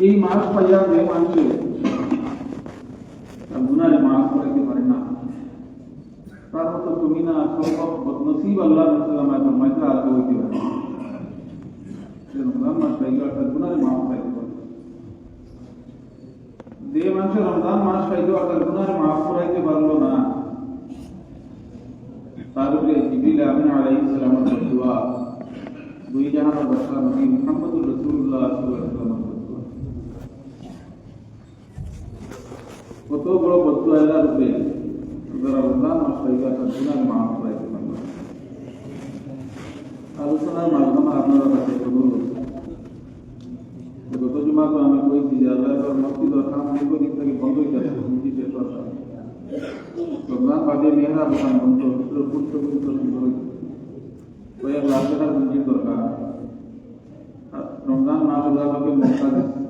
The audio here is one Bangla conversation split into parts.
এই মাস পাইয়া যে মানুষে গুনারে মাফ করাইতে পারে না, তার মতো তুমি না সম্ভব বদনসিব আল্লাহ রসুল্লাহ ফরমাইতে আর কেউ হইতে পারে। রমজান মাস পাইয়া অর্থাৎ গুনারে মাফ পাইতে পারে। যে মানুষের রমজান মাস পাইতে অর্থাৎ গুনারে মাফ করাইতে পারলো না, তার উপরে জিবরিল আমিন আলাইহিস সালামের দোয়া, দুই জাহানের বাদশাহ নবী মুহাম্মদুর রাসূলুল্লাহ সাল্লাল্লাহু আলাইহি ওয়াসাল্লাম কত বড় বদদুয়া আল্লাহর উপরে, যারা রমজান মাস পাইয়া তার গুনাহ মাফ করাইতে পারলো। আলোচনার মাধ্যমে আপনারা কাছে কবুল গত জুমা তো আমি কইছি যে আল্লাহর মসজিদ ও খান দিক থেকে বন্ধ হয়ে যাচ্ছে, মসজিদের চর্চা রমজান বাদে মেহরা দোকান বন্ধ, পুষ্ট পবিত্র সুন্দর কয়েক লাখ টাকার মসজিদ দরকার। রমজান মাস আল্লাহকে মক্কা দিচ্ছে,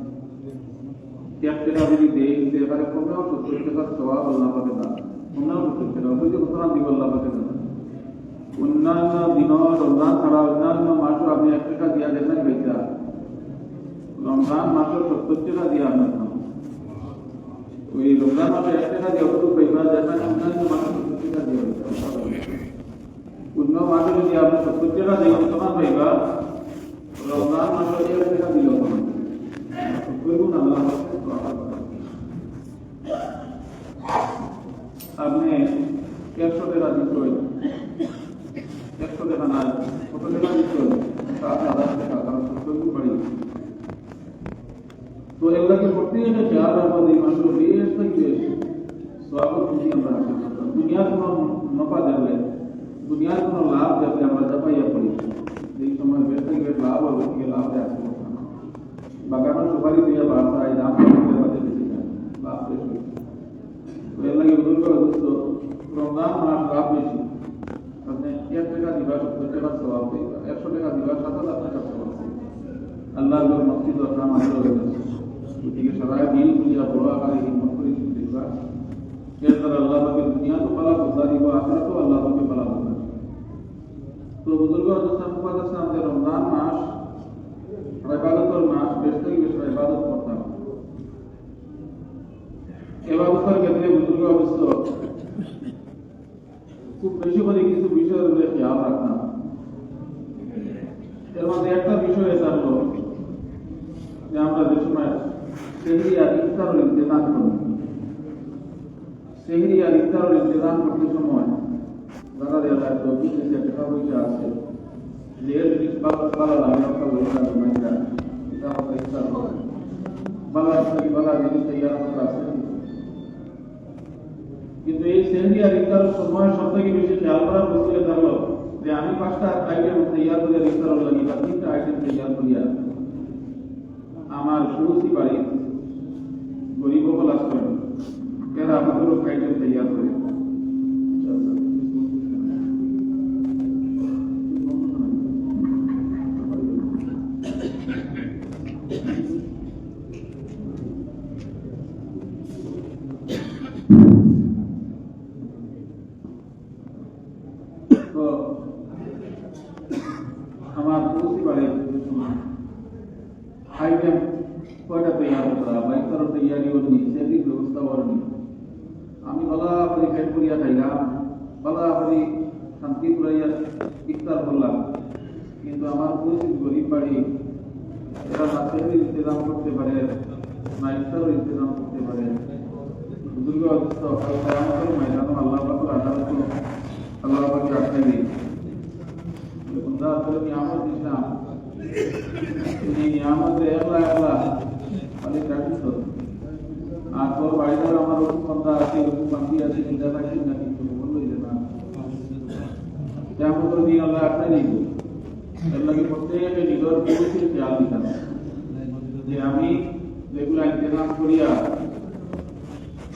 এক টাকা যদি দেয় দিতে পারে 15-70 টাকার সওয়াব আল্লাহ পাবে না, 15-70 টাকা ওই যে ঘটনা দিব আল্লাহ পাবে না। অন্যান্য দিন রমজান ছাড়া অন্যান্য মাসও আপনি 1 টাকা দিয়া দেন না পয়সা, রমজান মাসও 70 টাকা দিয়া আপনার ওই রমজান মাসে 1 টাকা দিয়ে অত পয়সা দেন না, অন্যান্য মাসে 70 টাকা দিয়ে অন্য মাসে যদি আপনি 70 টাকা দিয়ে তোমার পাইবা, রমজান মাসে 1 টাকা দিল আল্লাহ আপনি 100 টাকা দিতে হয়, 100 টাকা না কত টাকা দিতে হয়, 7,000 টাকা, কারণ 70 বাড়ি। তো এগুলাকে করতে গেলে খেয়াল রাখবো এই মানুষ বেশ থেকে বেশ স্বাগত খুশি আমরা দুনিয়ার কোনো নফা দেখলে, দুনিয়ার কোনো লাভ দেখলে আমরা চাপাইয়া পড়ি, এই সময় বেশ থেকে বেশ লাভ হবে, থেকে লাভ দেয় বাগানো সুপারি দিয়ে বাড়ায় দাম বাড়তে বেশি লাভ বেশি। তো এর লাগে বুঝুন করে দোস্ত, রমজান মাস লাভ বেশি। আপনি 1 টাকা দিবা 70 টাকার স্বভাব পাইবা, 100 টাকা দিবা 7,000 টাকার স্বভাব পাইবা। আল্লাহর মসজিদ ও খান আমাদের হয়ে গেছে, গতিকে সারা দিন পূজা বড় আকারে হিম্মত করে দিবা, এর দ্বারা আল্লাহ পাকে দুনিয়া তো পালা বোঝা দিব, আখরা তো আল্লাহ পাকে পালা বোঝা। তো বুজুর্গ অবস্থান মুফাদ্দাস আমাদের রমজান মাস ইবাদতের মাস, বেশ থেকে বেশ ইবাদত করতাম। ইবাদতের ক্ষেত্রে বুজুর্গ অবস্থা খুব বেশি করে কিছু বিষয়ের উপরে খেয়াল রাখতাম। এর মধ্যে একটা বিষয় এটা হলো যে আমরা যে সময় সেহরি আর ইফতারের ইন্তেজাম করি, সেহরি আর ইফতারের ইন্তেজাম করতে সময় দেখা যায় তো কিছু টাকা পয়সা আছে, যে জিনিস ভালো লাগে একটা পয়সা জমাইটা এটা আমরা ইফতার করি, বালা জিনিস তৈরি করা আছে। কিন্তু এই সেহরি আর ইফতারের সময় সব থেকে বেশি খেয়াল করার বস্তু এটা হলো যে আমি 5টা আইটেম তৈরি করে ইফতার লাগি বা 3টা আইটেম তৈরি করিয়া আমার সুরুচি বাড়ি গরিব বল আসবেন এরা আমাদেরও আইটেম তৈরি করে। আমার সুরুচি বাড়ি আইটেম কয়টা তৈরি করা বা ইফতারের তৈরি করনি, সেটির ব্যবস্থা করনি। আমি বলা করে পেট করিয়া খাইলাম, বলা করে শান্তি করাইয়া ইফতার করলাম, কিন্তু আমার পরিচিত গরিব বাড়ি এরা না সেহরির ইন্তজাম করতে পারে না ইফতারের ইন্তজাম করতে পারে। বুজুর্গ অবস্থা আমাদের ময়দান আল্লাহ পাকের আদালত আল্লাহ পাকে আটকাই বন্ধা আসলে নিয়ামত ইসলাম, এই নিয়ামত একলা একলা মানে প্র্যাকটিস করো। আর তোর বাড়িতে আমার ওরকম বন্ধা আছে, ওরকম বান্ধি আছে, চিন্তা থাকছে না, কিন্তু বললো যে না তেমন করে নিয়ে আল্লাহ আটকাই নিব। এর লাগে প্রত্যেকে নিজের পরিস্থিতি খেয়াল দিতাম যে আমি যেগুলো ইন্তজাম করিয়া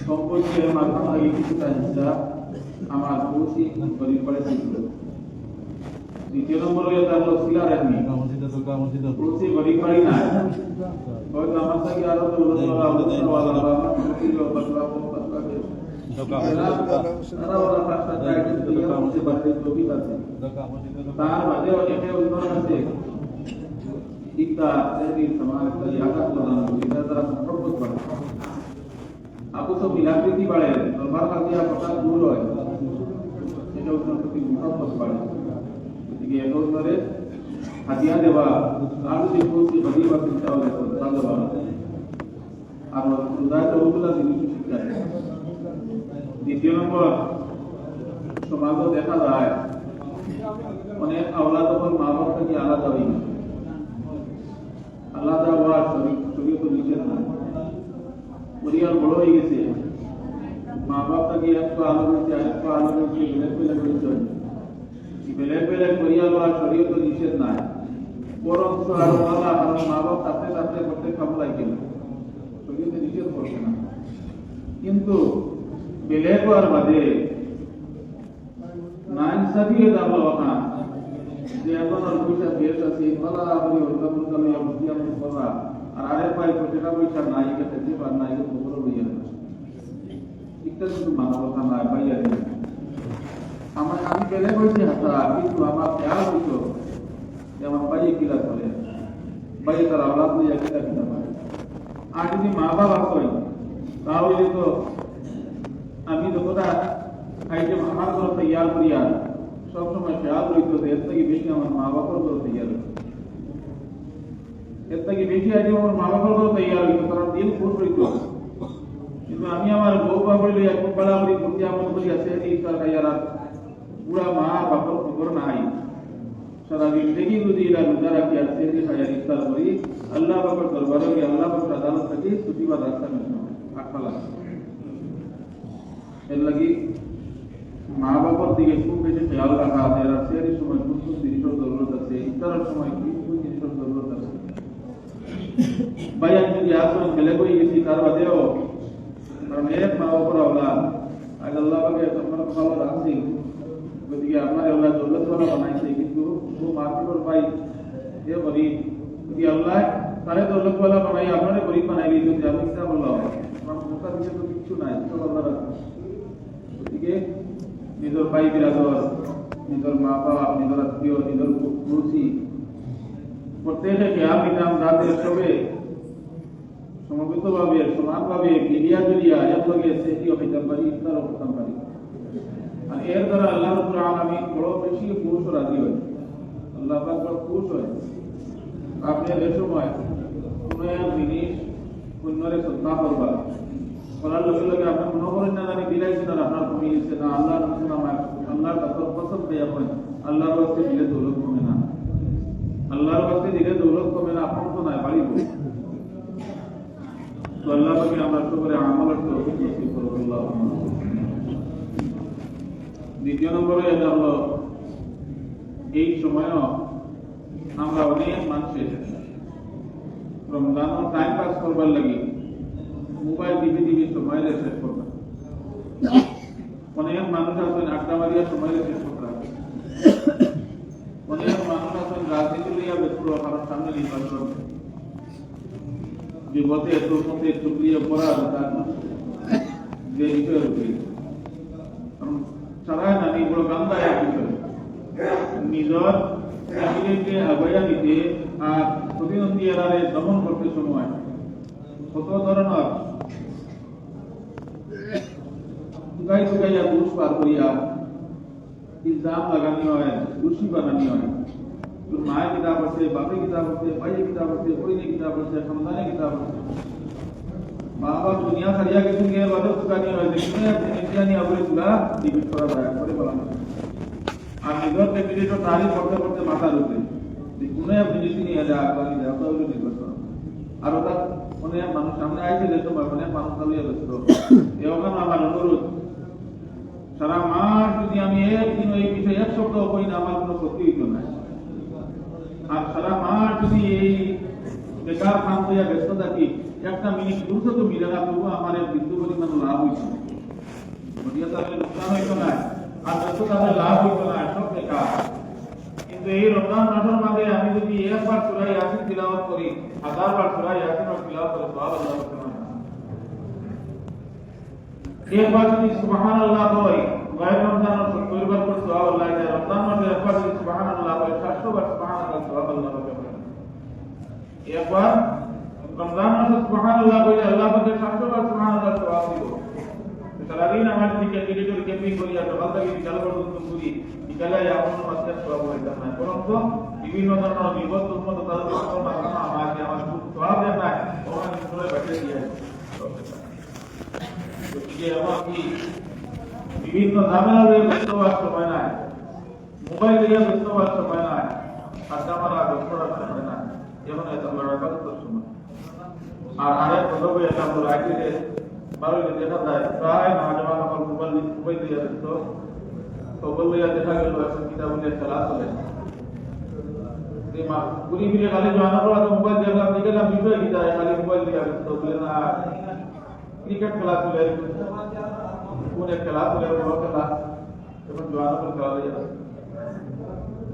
সম্পর্কের মাধ্যম লাগে কিছুটা হিসা আমার পড়োশি গরিব পাড়ে শিখল। দ্বিতীয় নম্বর হয়ে তার হলো সিলা রাখনি, পড়োশি গরিব পাড়ি না হয়তো আমার থেকে আরো তার বাদে অনেকে উদাহরণ আছে ইফতার সেহরি সমাজ আঘাত প্রদান, এটা অথচ মিলাপ্রীতি বাড়ে, দরবার কাজিয়া কথা দূর হয়, এটা প্রতি মহব্বত বাড়ে। গতিকে এখন ধরে হাতিয়া দেওয়া আর যদি বলছি হদি বা চিন্তা হলে তা দেওয়া আর উদাহরণ ওগুলা জিনিস শিক্ষা। দ্বিতীয় নম্বর, সমাজও দেখা যায় অনেক আওলাদ তখন মা বাপ থেকে আলাদা হয়ে গেছে। আলাদা হওয়ার শরীয়ত নিষেধ নাই, পরিবার বড় হয়ে গেছে, মা বাপ থেকে একটু আলো হয়েছে, আরেকটু আলো হয়েছে, বেলেগ বেলেগ হয়েছে, বেলেগ বেলেগ পরিবার হওয়ার শরীয়ত নিষেধ নাই, বরঞ্চ আরো আলাদা আর মা বাপ তাতে তাতে করতে খাবো লাগে শরীয়তে নিষেধ করছে না। কিন্তু বেলেগ হওয়ার বাদে নাইনসাফিয়ে দাম ওখান যে এখন আর পয়সা বেশ আছে বলা আপনি হলকা লইয়া বুদ্ধি আমি করা আর আরেক ভাই টাকা পয়সা নাই এটা খেতে পার না এটা খবর লইয়া এটা কিন্তু মানবতা নাই ভাইয়া আমি বেলেগ হয়েছি হাতা, কিন্তু আমার খেয়াল হইতো যে আমার ভাইয়ে কিলা করে, ভাইয়ে তার আওলাদ লইয়া কিলা কিনা পারে। আর যদি মা বাবা হয় তাহলে তো আমি যতটা খাইতে আমার ঘর তৈয়ার করিয়া সবসময় খেয়াল রইতো যে এর থেকে বেশি আমার মা বাবার ঘর তৈয়ার হইত, এর থেকে বেশি আগে আমার মা বাবার ঘর তৈয়ার হইত, কারণ দিল খুশ হইত। কিন্তু আমি আমার বউ বাবুর লইয়া খুব বাড়াবাড়ি করতে আমল করি আছে এই সরকার পুরা মা বাবার খবর নাই। সারা জিন্দগি যদি এরা রোজা রাখি আছে খাইয়ার ইফতার করি আল্লাহ বাবার দরবারে গিয়ে আল্লাহ বাবার আদালত থেকে ছুটিবার রাস্তা নিতে আটকালা। এর লাগি মা বাবার দিকে খুব বেশি খেয়াল রাখা আছে, রাশিয়ার সময় কোন কোন জিনিসের জরুরত আছে, ইফতারের সময় কোন কোন জিনিসের জরুরত আছে। ভাই আমি যদি আসলে ফেলে বই গেছি তার বাদেও, কারণ এক মা বাবার আওলাদ আজ আল্লাহ পাকে আপনার ভালো রাখছি, গতিকে আপনার আল্লাহ দৌলত ভালো বানাইছে, কিন্তু ও মার্কেটর ভাই এ গরিব, যদি আল্লাহ তারে দৌলত ভালো বানাই আপনারে গরিব বানাই দিয়েছে, আমি কিনা বললাম আমার মোটা দিকে তো কিছু নাই, সব আল্লাহ রাখছে। গতিকে নিজের ভাই বিরাদর, নিজের মা বাপ, নিজের আত্মীয়, নিজের পড়োশি প্রত্যেকে খেয়াল নিতাম যাতে সবে সমবেতভাবে সমানভাবে মিলিয়া জুলিয়া একলগে সেটিও হইতাম পারি, ইফতারও করতাম পারি। আর এর দ্বারা আল্লাহ রাব্বুল আলামিন বড় বেশি খুশ ও রাজি হয়, আল্লাহ পাক বড় খুশ হয়। আপনি এই সময় কোনো এক জিনিস অন্যরে শ্রদ্ধা করবা, করার লগে লগে আপনি মনে করেন না জানি বিলাইছে না আপনার কমে গেছে না, আল্লাহ রসুল আমার আল্লাহর কাছে পছন্দ পেয়ে আপনি আল্লাহর কাছে দিলে দৌলত কমে না, আল্লাহর কাছে দিলে দৌলত কমে না, আপন তো নাই বাড়িব। তো আল্লাহ পাকে আমরা সবাই আমলের তৌফিক নসিব করুন আল্লাহ। দ্বিতীয় নম্বরে এটা হলো এই সময়ও আমরা অনেক মানুষের রমজান টাইম পাস করবার লাগি মোবাইল টিভি সময় শেষ করতাম। অনেক মানুষ আছেন আড্ডা মারিয়া সময় শেষ করতাম, অনেক মানুষ আছেন রাজনীতি লইয়া ব্যস্ত, কারণ সামনে নির্বাচন যুবতে তোর মধ্যে চুকলিয়ে পড়া যে বিষয়ের উপরে সারা নানি বড় গান্ধা এক বিষয় নিজের ফ্যামিলিকে আগাইয়া দিতে আর প্রতিদ্বন্দ্বী এরারে দমন করতে সময় কত ধরনের টুকাইয়া দোষ পার করিয়া ইলজাম লাগানি হয়, দোষী বানানি হয়। মায়ের কিতাব আছে, বাপে কিতাব আছে, ভাইয়ের কিতাব আছে, বইনে কিতাব আছে, সন্তানের কিতাব আছে। মা বাপ দুনিয়া ছাড়িয়া কিছু গিয়ে বাদে টুকানি হয়, যেখানে ইন্ডিয়ানি আবরে তুলা ডিবিট করা যায় করে বলানো। আর নিজের ফ্যামিলিটা তারিখ করতে করতে মাথার উপরে কোনো এক জিনিস নিয়ে যায় আগামী দেওয়া হলো নির্বাচন। আর ওটা অনেক মানুষ সামনে আইছে যে সময় অনেক মানুষ চালিয়ে ব্যস্ত। এরকম আমার অনুরোধ, সারা মাস যদি আমি একদিন এই বিষয়ে এক সপ্তাহ করি না আমার কোনো ক্ষতি হইত না। আর সারা মাস যদি এই বেকার কাম করিয়া ব্যস্ত থাকি, একটা মিনিট দুশো তো মিলে না, তবু আমার এক বিন্দু পরিমাণ লাভ হইত তাহলে লোকসান হইত না, আর ব্যস্ত তাহলে লাভ হইত না, সব বেকার। কিন্তু এই রমজান মাসের মাঝে আমি যদি একবার সূরা ইয়াসিন তিলাওয়াত করি, 1000 বার সূরা ইয়াসিন তিলাওয়াত করে সওয়াব আল্লাহ পাক দেন। একবার যদি সুবহানাল্লাহ হয়, গয়র রমজানের 70 বার করে সওয়াব আল্লাহ দেয়। রমজান মাসে একবার যদি সুবহানাল্লাহ হয়, 700 বার সুবহানাল্লাহ সওয়াব আল্লাহ পাক দেন। একবার রমজান মাসে সুবহানাল্লাহ কইলে আল্লাহ পাকের 700 সুবহানাল্লাহ সওয়াব দিব। সারাদিন আমার দিকে ক্রিকেটের ক্যাম্পিং করিয়া সকাল থেকে বিকাল পর্যন্ত ঘুরি, বিকালে এমন মাসের সওয়াব হইতাম না, বরঞ্চ বিভিন্ন ধরনের বিপদ উন্মত তাদের আমাকে আমার খুব সওয়াব দেয় না, ওখানে করে বেঁচে দিয়ে গতিকে আমার কি বিভিন্ন ঝামেলা দিয়ে ব্যস্ত হওয়ার সময় নাই, মোবাইল দিয়ে ব্যস্ত হওয়ার সময় নাই, আড্ডা মারা ব্যস্ত হওয়ার সময় নাই, যেমন এটা লড়াইবাদতের সময়। আর আরেক কথা বই এটা আমরা রাখলে বারোই দেখা যায় প্রায় নজওয়ান আমার মোবাইল দিয়ে ব্যস্ত, খবর লইয়া দেখা গেল এখন কিতাব নিয়ে খেলা চলে। ঘুরি ফিরে খালি জোয়ানা পড়া তো মোবাইল দেখলাম, দেখলাম বিষয় কি যায়, খালি মোবাইল দিয়ে ব্যস্ত বলে না ক্রিকেট খেলা চলে, কোন এক খেলা চলে, বড় খেলা, এখন জোয়ানা পড়া খেলা লইয়া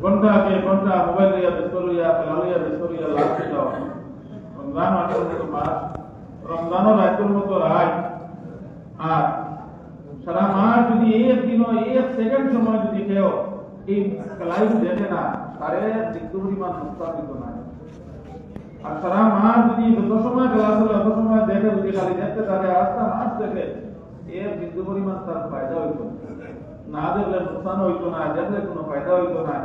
ঘন্টা কে ঘন্টা মোবাইল লইয়া ব্যস্ত লইয়া খেলা লইয়া ব্যস্ত লইয়া লাগছে যাও। রমজান মাসের মতো মাস, রমজানও রাতের মতো রাত, আর সারা মাস যদি এক দিন এক সেকেন্ড সময় যদি কেউ এই লাইভ দেখে না, তারে মৃত্যু পরিমাণ মুস্তাফিত না। আর সারা মাস যদি যত সময় ক্লাস হলে অত সময় দেখে, যদি খালি দেখতে তারে রাস্তা মাস দেখে, এর মৃত্যু পরিমাণ তার ফায়দা হইত না, দেখলে নুকসান হইতো না, দেখলে কোনো ফায়দা হইতো না।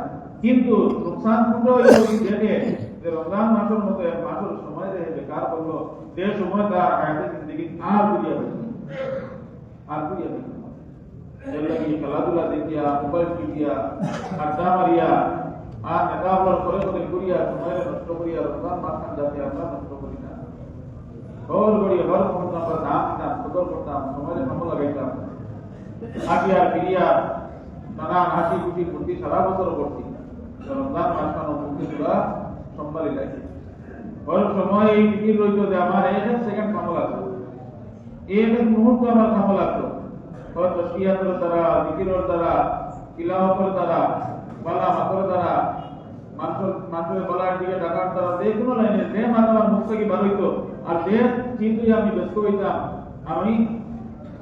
কিন্তু নুকসান পুরো দেখে যে রমজান মাসের মতো এক মাসের সময় দেখে বেকার করলো, যে সময় তার হায়াতের জিন্দেগি আর বুঝিয়া হইত আর বুঝিয়া হইত খেলাধুলা দেখিয়া, মোবাইল টিপিয়া, আড্ডা মারিয়া, আর নেতাবলার করে করে করিয়া সময় নষ্ট করিয়া রমজান মাসখান যাতে আমরা নষ্ট করি না। হর গড়ি হর মুহূর্তে আমরা দাম দিতাম, সদর করতাম, সময়ের কামো লাগাইতাম, হাসিয়া ফিরিয়া নানান হাসি খুশি ফুর্তি সারা বছর করছি। রমজান মাসখান মুক্তি তোলা সম্ভালি লাগে। হর সময় এই ফিকির রইত যে আমার এক সেকেন্ড কামো লাগতো, এক মুহূর্ত আমার কামো লাগতো। হয়তো সিয়াতের দ্বারা, জিকিরের দ্বারা, তিলাওয়াতের দ্বারা, বালা মাতর দ্বারা, মানুষের গলার দিকে ডাকার দ্বারা, যে কোনো লাইনে যে মাত আমার মুখ থেকে বার হইতো, আর যে চিন্তায় আমি ব্যস্ত হইতাম, আমি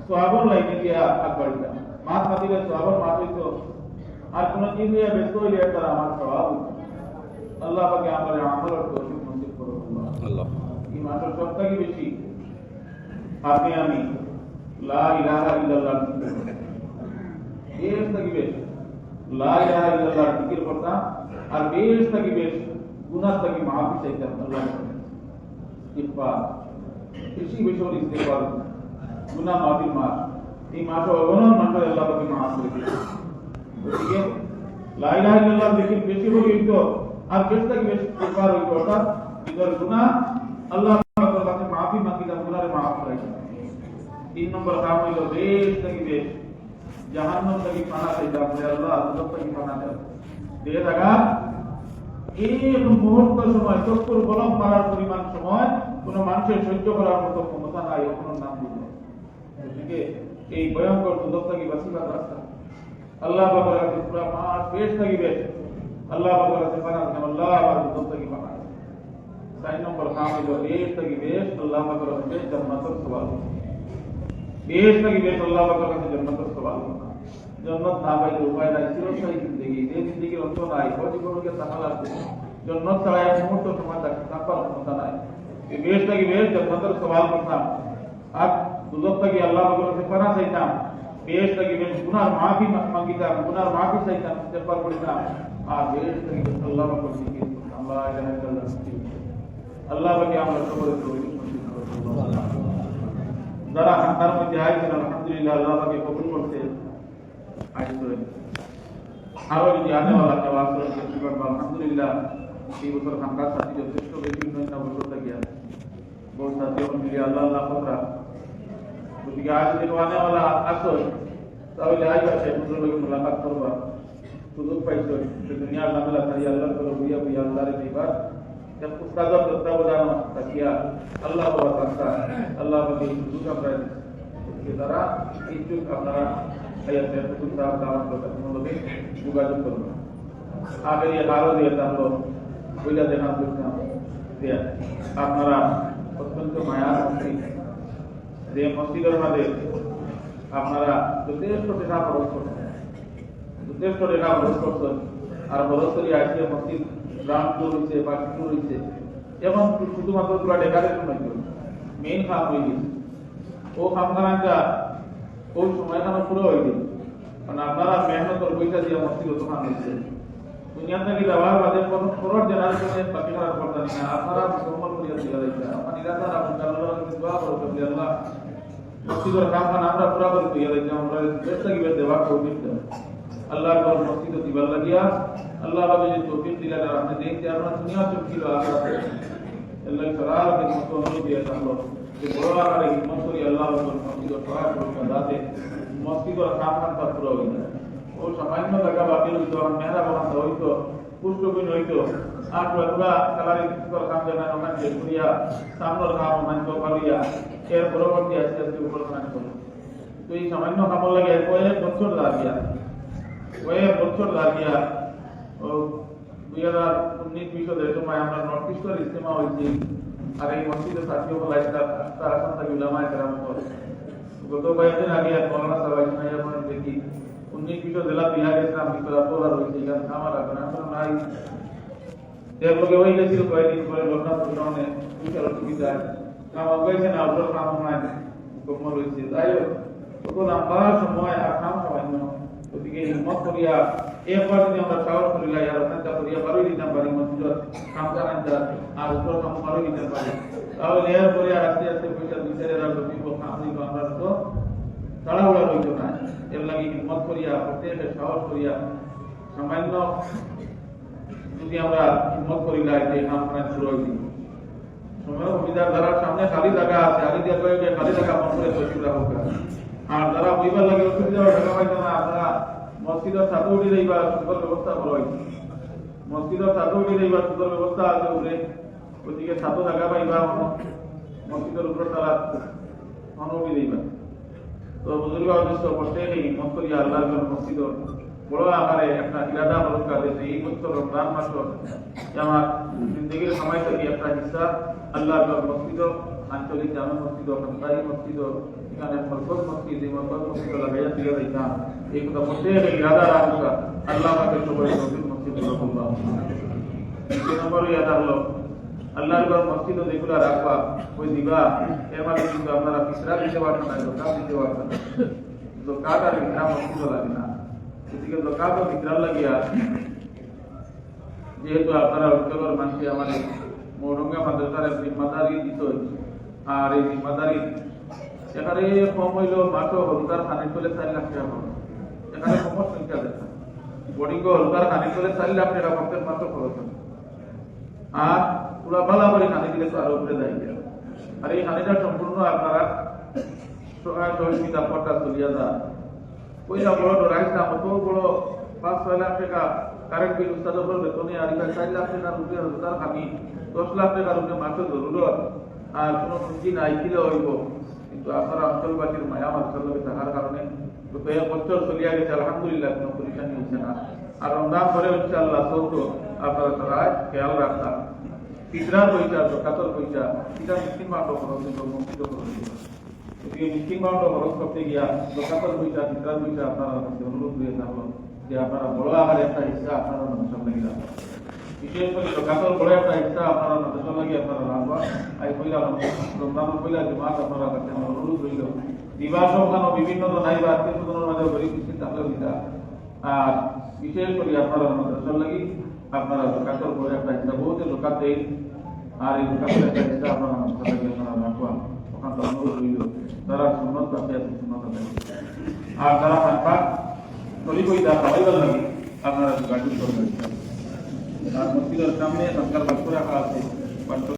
সোহাবর লাইনে গিয়া আগবাড়িতাম। মাছ না দিলে সোহাবর মাছ হইতো, আর কোন চিন্তায় ব্যস্ত হইলে তারা আমার স্বভাব হইত। আল্লাহ পাকে আমাদের আমলের তৌফিক নসিব করুন আল্লাহ। এই মাসের সবথেকে বেশি আপনি আমি লা ইলাহা ইল্লাল্লাহ বেশ থাকি বেশ লা ইলাহা ইল্লাল্লাহ জিকির করতাম, আর বেশ থাকি বেশ গুনাহ থাকি মাফি চাইতাম আল্লাহর কাছে। ইফা বেশি বেশি ইস্তেগফার, গুনাহ মাফির মাস, এই মাসে অগণন মানুষ আল্লাহ পাকে মাফ করে দিয়েছে। গতিকে লা ইলাহা ইল্লাল্লাহ জিকির বেশি হইতো, আর বেশ থাকি বেশ ইস্তেগফার হইতো, অর্থাৎ নিজের গুনাহ আল্লাহ পাকের কাছে মাফি মাগিতাম, গুনাহে মাফ করাইতাম। 3 নম্বর কাম হইল বেশ থেকে বেশ জাহান্নাম থেকে পানা চাইতাম, আল্লাহ আযাব থেকে পানা দাও। যে জায়গা এক মুহূর্ত সময় চক্ষুর কলম পাড়ার পরিমাণ সময় কোন মানুষের সহ্য করার মতো ক্ষমতা নাই, ওখানে নাম দিল। গতিকে এই ভয়ঙ্কর দুদক থেকে বাঁচিবার রাস্তা আল্লাহ পাকের কাছে পুরা মাস বেশ থেকে বেশ আল্লাহ পাকের কাছে পানা দেন, আল্লাহ আমার দুদক থেকে পানা দেন। 4 নম্বর কাম হইল বেশ থেকে বেশ আল্লাহ পাকের কাছে জান্নাতের সওয়াল, বেশ থেকে বেশ আল্লাহ পাকের কাছে জান্নাতের সওয়াল। জান্নাত না পাইলে উপায় নাই, চিরস্থায়ী জিন্দেগি, যে জিন্দেগির অন্ত নাই, জীবনকে টাকা লাগবে। জান্নাত ছাড়া এক মুহূর্ত সময় থাকবার ক্ষমতা নাই। এই বেশ থেকে বেশ জান্নাতের সওয়াল করতাম, আর দুজক থেকে আল্লাহ পাকের কাছে পানা চাইতাম, বেশ থেকে বেশ গুনার মাফি মাগিতাম, গুনার মাফি চাইতাম, ইস্তেগফার করিতাম, আর বেশ থেকে বেশ আল্লাহ পাকের জিকির করতাম, লা ইলাহা ইল্লাল্লাহ। আল্লাহ পাকে আমরা সকলের তৌফিক নসিব করুন। যারা হান্তার মধ্যে আইছেন আলহামদুলিল্লাহ, আল্লাহ পাকে কবুল করতে আইছেন। আরো যদি আনেওয়ালা কেউ আসেন আলহামদুলিল্লাহ, এই বছর হান্তার সাথী যথেষ্ট বেশি উন্নয়ন বছর থাকিয়া বহু সাথী এখন মিলিয়ে আল্লাহ আল্লাহ ফকরা। গতিকে আজ যদি আনেওয়ালা আসেন তাহলে আই আসে হুজুরের মুলাকাত করবা, সুযোগ পাইছো দুনিয়ার নামেলা তাই আল্লাহর করে বুইয়া বুইয়া আল্লাহরে দিবার এক উস্তাদের তত্ত্বাবধান থাকিয়া আল্লাহ বাবা রাস্তা আল্লাহ পাকে এই সুযোগ আমরা দিচ্ছি। তারা এই সুযোগ আপনারা হায়াতের হুজুর সাহেব দাওয়াত করবেন, তোমাদের যোগাযোগ করবেন। আগে আরো দিয়ে তাহলে বইলা দেখান করতাম দিয়া আপনারা অত্যন্ত মায়ার মসজিদ, যে মসজিদের মাঝে আপনারা যথেষ্ট টাকা খরচ করছেন, যথেষ্ট টাকা খরচ করছেন, আর খরচ করি আসছে মসজিদ গ্রাউন্ড ফ্লোর হয়েছে, বাকি ফ্লোর হয়েছে, এখন শুধুমাত্র তোরা ডেকারেশন হইত মেইন কাম হয়ে গেছে ও কামখানাটা ওই সময়খানে পুরো হয়ে গেছে কারণ আপনারা মেহনতর পয়সা দিয়ে মসজিদ দোকান হয়েছে দুনিয়া থেকে যাওয়ার বাদে কোনো ফরওয়ার্ড জেনারেশনের বাকি খারাপ করতেন না আপনারা মুসলমান করিয়া দিয়ে দিয়েছে আমার নিরাধার আপনি আল্লাহর কাছে দোয়া করতে হবে আল্লাহ মসজিদের কামখানা আমরা পুরা করে দিয়ে দিয়েছে আমরা চেষ্টা কিভাবে দেওয়া তৌফিক দেন আল্লাহর ঘর মসজিদ দিবার লাগিয়া আল্লাহ পাক যে তৌফিক দিলেন আর আপনি দেখতে আপনার দুনিয়া চমকিল আখিরাতে আল্লাহ সরার के মতো অনুরোধ দিয়ে থাকলো যে বড় আকারে হিম্মত করি আল্লাহর ঘর মসজিদ সরার করতে দাতে মসজিদের কামখানা পুরো হয়ে যায় ও সামান্য টাকা বাকি রইতো আর মেহরা বানাতে হইতো পুষ্টবিন হইতো আর পুরা কালারি কর কাম দেনা ওখানে যে করিয়া সামনের কাম ওখানে তো করিয়া এর পরবর্তী আস্তে আস্তে উপর কাম করলো তো এই সামান্য কাম লাগে কয়েক বছর লাগিয়া ও 2019-20 সময় আমরা নর্থ ইস্টের ইজতেমা হয়েছি আর এই মসজিদে সাথীয় বলা তার আসন থেকে উলামায়ে কেরাম গত কয়েকদিন আগে মৌলানা সাহেব ইসমাইল দেখি 19-20 জেলা বিহারের ইসলাম বিতরা তোলা রয়েছে এখানে আমার আগ্রহ নাই এর লগে হয়ে গেছিল কয়েকদিন পরে লকডাউন প্রশাসনে বিশাল অসুবিধা আমার কয়েছে না ওপর কাম হয় কমল হয়েছে তাই তখন লম্বা সময় আকাম সামান্য ওদিকে হিম্মত করিয়া একবার যদি আমরা সাহস করিলা আর ওখানটা করিয়া বারোই দিতাম পারি মসজিদের কাম জানাইতা আর উপর কাম বারোই দিতে পারি তাহলে এরপরে আর আস্তে আস্তে পয়সা বিচারের আর বিপদ কাম দিল আমরা তো তাড়াহুড়া রইত না এর লাগে হিম্মত করিয়া প্রত্যেকে সাহস করিয়া সামান্য যদি আমরা হিম্মত করিলা এই কাম করা শুরু হইল সময় সুবিধার দ্বারা সামনে খালি জায়গা আছে আগে দিয়ে খালি জায়গা বন্ধ করে তৈরি হোক আর যারা বইবার লাগে অসুবিধা টাকা পাইতো না আপনারা মসজিদের ছাত্র উঠে যাইবা সুন্দর ব্যবস্থা করা হয়েছে মসজিদের ছাত্র উঠে যাইবা সুন্দর ব্যবস্থা আছে উপরে ওদিকে ছাত্র জায়গা পাইবা মসজিদের উপর তারা অনুমতি দিবা তো বুজুর্গ উদ্দেশ্য প্রত্যেকে হিম্মত করিয়া আল্লাহর মসজিদ বড় আকারে একটা ইরাদা হলুক কাজে এই বছর রমজান মাস আমার জিন্দগির সময় থেকে একটা হিস্সা আল্লাহর মসজিদ আঞ্চলিক জামে মসজিদ সরকারি মসজিদ এখানে মরকজ মসজিদ এই মরকজ মসজিদ লাগাইয়া দিয়ে দিতাম এই কথা প্রত্যেকে ইরাদা রাখুকা আল্লাহ পাকে সবাই মসজিদ রহমতুল্লাহ দ্বিতীয় নম্বর ইয়াদা হলো আল্লাহর ঘর মসজিদ যেগুলো রাখবা ওই দিবা এর মানে কিন্তু আপনারা পিছরা দিতে পারবেন না দোকান দিতে পারবেন না দোকান আর বিক্রা মসজিদ লাগে না এদিকে দোকান তো বিক্রা লাগিয়া যেহেতু আপনারা অঞ্চলের মানুষ আমাদের মৌরঙ্গা মাদ্রাসার জিম্মাদারি দিত আর এই জিম্মাদারি এখানে কম হইল মাত্র হলুদার খানি চলে 4 লাখ টাকা খরচ এখানে কম সংখ্যা দেখা বোর্ডিং হলুদার খানি চলে 4 লাখ টাকা প্রত্যেক মাত্র খরচ আর পুরা বালা বাড়ি খানি দিলে তো আরো উপরে যায় আর এই খানিটা সম্পূর্ণ আপনারা সহযোগিতা পট্টা চলিয়া যা পয়সা বড় রাইসা মতো বড় 5-6 লাখ টাকা কারেন্ট বিল উস্তাদের উপর বেতনে আর 4 লাখ টাকার উপরে হলুদার খানি 10 লাখ টাকার উপরে মাত্র জরুরত আর কোনো পুঁজি নাই কিলে হইব কিন্তু আপনারা অঞ্চলবাসীর মায়া মাত্র থাকার কারণে কয়েক বছর চলিয়া গেছে আলহামদুলিল্লাহ কোনো পরিশানি হচ্ছে না আর রমজান পরে হচ্ছে আল্লাহ সৌদ আপনারা তারা খেয়াল রাখতাম পিতরার পয়সা জকাতর পয়সা এটা মিসকিন বাউন্ড খরচ মসজিদ খরচ এদিকে মিসকিন বাউন্ড খরচ করতে গিয়া জকাতর পয়সা পিতরার পয়সা আপনারা কাছে অনুরোধ হয়ে থাকলো যে আপনারা বড় আকারে একটা হিস্সা আপনারা মানুষের লাগে রাখবেন বিশেষ করে জকাতর বড় একটা হিস্সা আপনারা মানুষের লাগে আপনারা রাখবা এই কইলা রমজানের কইলা যে মাস আপনারা কাছে অনুরোধ হইল দিবাস ওখানে বিভিন্ন নাইবা আত্মীয় স্বজনের মাঝে গরিব মিসকিন থাকলে দিতা আর বিশেষ করে আপনারা মানুষের লাগে আপনারা জকাতর বড় একটা হিস্সা বহুত জকাত দেয় আর এই জকাতের একটা হিস্সা আপনারা মানুষের লাগে আপনারা রাখবা ওখানে তো অনুরোধ হইল তারা সুন্নত পাশে আছে সুন্নত আর যারা পাক তৈরি করে দেওয়া খাওয়াইবার লাগে আপনারা গাড়ি করবেন আর মসজিদের সামনে সরকার বাক্য রাখা আছে